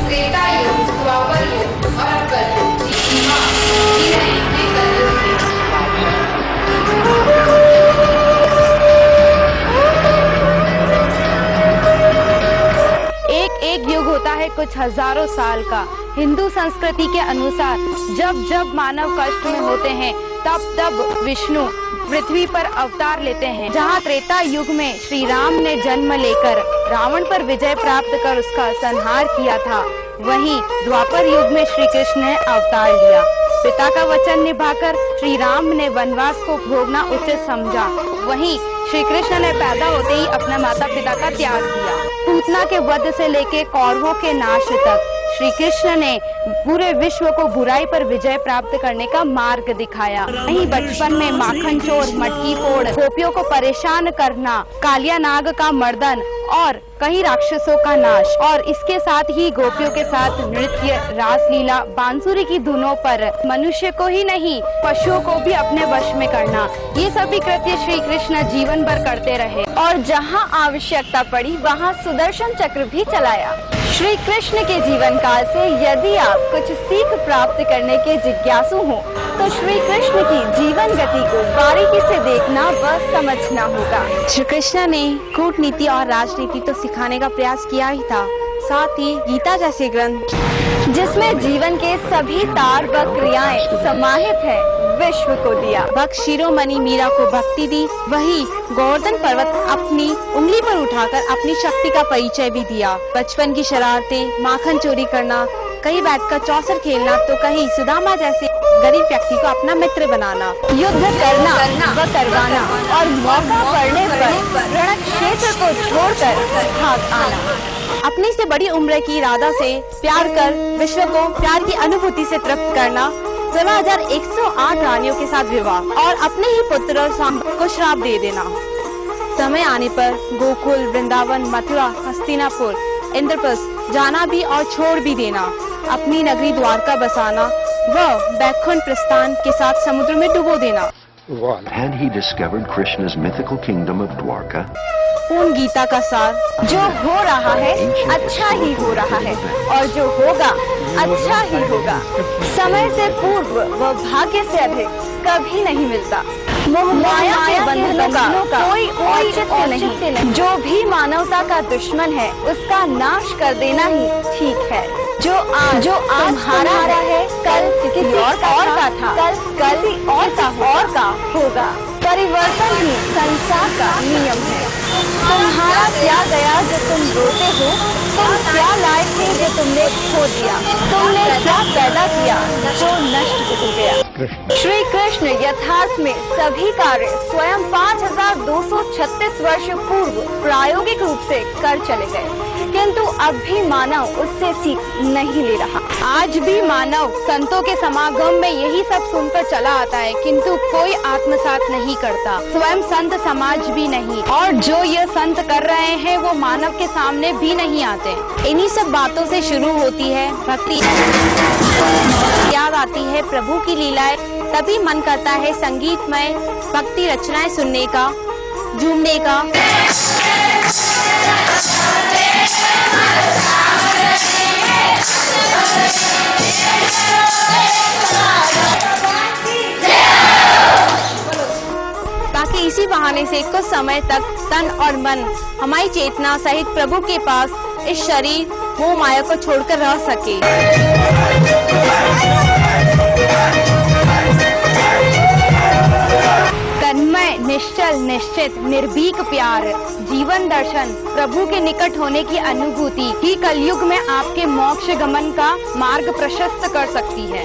त्रेता युग, द्वापर युग और अब कलयुग। जी हाँ, जी नहीं, ये कलयुग है। एक एक युग होता है कुछ हजारों साल का। हिंदू संस्कृति के अनुसार जब जब मानव कष्ट में होते हैं तब तब विष्णु पृथ्वी पर अवतार लेते हैं। जहाँ त्रेता युग में श्री राम ने जन्म लेकर रावण पर विजय प्राप्त कर उसका संहार किया था, वहीं द्वापर युग में श्री कृष्ण ने अवतार लिया। पिता का वचन निभाकर श्री राम ने वनवास को भोगना उचित समझा, वहीं श्री कृष्ण ने पैदा होते ही अपना माता पिता का त्याग किया। पूतना के वध से लेके कौरवों के नाश तक श्री कृष्ण ने पूरे विश्व को बुराई पर विजय प्राप्त करने का मार्ग दिखाया। वहीं बचपन में माखन चोर, मटकी फोड़, गोपियों को परेशान करना, कालिया नाग का मर्दन और कई राक्षसों का नाश, और इसके साथ ही गोपियों के साथ नृत्य, रासलीला, बांसुरी की धुनों पर मनुष्य को ही नहीं पशुओं को भी अपने वश में करना, ये सभी कृत्य श्री कृष्ण जीवन भर करते रहे और जहाँ आवश्यकता पड़ी वहाँ सुदर्शन चक्र भी चलाया। श्री कृष्ण के जीवन काल से यदि आप कुछ सीख प्राप्त करने के जिज्ञासु हो तो श्री कृष्ण की जीवन गति को बारीकी से देखना व समझना होगा। श्री कृष्ण ने कूटनीति और राजनीति तो सिखाने का प्रयास किया ही था, साथ ही गीता जैसे ग्रंथ जिसमें जीवन के सभी तार व क्रियाएं समाहित है विश्व को दिया। भक्त शिरोमणि मीरा को भक्ति दी, वही गोवर्धन पर्वत अपनी उंगली पर उठाकर अपनी शक्ति का परिचय भी दिया। बचपन की शरारतें, माखन चोरी करना, कहीं बैठकर चौसर खेलना तो कहीं सुदामा जैसे गरीब व्यक्ति को अपना मित्र बनाना, युद्ध करना व करवाना और मौका पड़ने पर रण क्षेत्र को छोड़कर भाग आना। अपनी से बड़ी उम्र की राधा से प्यार कर विश्व को प्यार की अनुभूति से तृप्त करना, 16,108 रानियों के साथ विवाह और अपने ही पुत्र और सांब को श्राप दे देना। समय आने पर गोकुल, वृंदावन, मथुरा, हस्तिनापुर, इंद्रप्रस्थ जाना भी और छोड़ भी देना, अपनी नगरी द्वारका बसाना व बैकुंठ प्रस्थान के साथ समुद्र में डुबो देना। Had he discovered Krishna's mythical kingdom of Dwarka? पूर्ण गीता का सार, जो हो रहा है अच्छा ही हो रहा है और जो होगा अच्छा ही होगा। समय से पूर्व व भाग्य से अधिक कभी नहीं मिलता। मोह माया के बंधनों का कोई औचित्य नहीं। जो भी मानवता का दुश्मन है उसका नाश कर देना ही ठीक है। जो आज तुम्हारा है कल किसी और का था, कल किसी और का होगा। परिवर्तन ही संसार का नियम है। तुम्हारा क्या गया जो तुम रोते हो, तुम क्या लाए थे जो तुमने खो दिया, तुमने क्या पैदा किया जो नष्ट हो गया। श्री कृष्ण यथार्थ में सभी कार्य स्वयं 5236 वर्ष पूर्व प्रायोगिक रूप से कर चले गए, किंतु अब भी मानव उससे सीख नहीं ले रहा। आज भी मानव संतों के समागम में यही सब सुनकर चला आता है, किंतु कोई आत्मसात नहीं करता, स्वयं संत समाज भी नहीं, और जो ये संत कर रहे हैं वो मानव के सामने भी नहीं आते। इन्हीं सब बातों से शुरू होती है भक्ति, याद आती है प्रभु की लीलाएं, तभी मन करता है संगीतमय भक्ति रचनाएं सुनने का, झूमने का। ताकि इसी बहाने से कुछ समय तक तन और मन हमारी चेतना सहित प्रभु के पास इस शरीर मोह माया को छोड़कर रह सके। तन्मय, निश्चल, निश्चित, निर्भीक प्यार, जीवन दर्शन, प्रभु के निकट होने की अनुभूति ही कलयुग में आपके मोक्ष गमन का मार्ग प्रशस्त कर सकती है।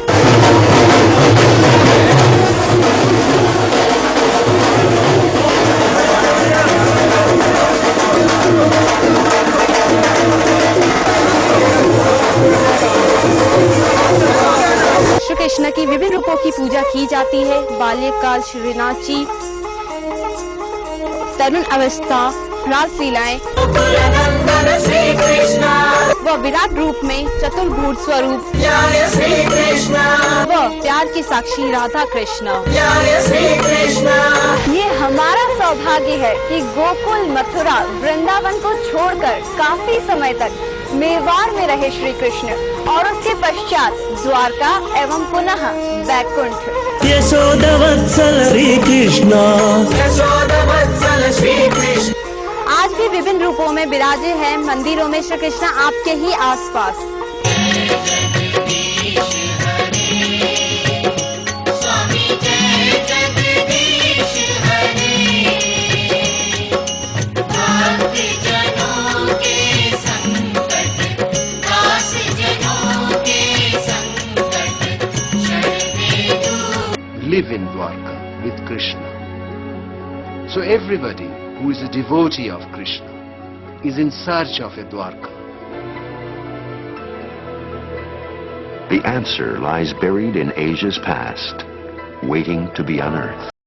श्री कृष्ण की विभिन्न रूपों की पूजा की जाती है। बाल्यकाल श्रीनाथ जी, तरुण अवस्था रासलीलाएं व विराट रूप में चतुर्भुज स्वरूप व प्यार की साक्षी राधा कृष्ण। ये हमारा सौभाग्य है कि गोकुल, मथुरा, वृंदावन को छोड़कर काफी समय तक मेवाड़ में रहे श्री कृष्ण और उसके पश्चात द्वारका एवं पुनः बैकुंठ। यशोदवत्सल श्री कृष्ण, यशोदवत्सल श्री कृष्ण। आज भी विभिन्न रूपों में विराजे हैं मंदिरों में श्री कृष्ण आपके ही आसपास। Live in Dwarka with Krishna. So everybody who is a devotee of Krishna is in search of a Dwarka. The answer lies buried in Asia's past, waiting to be unearthed.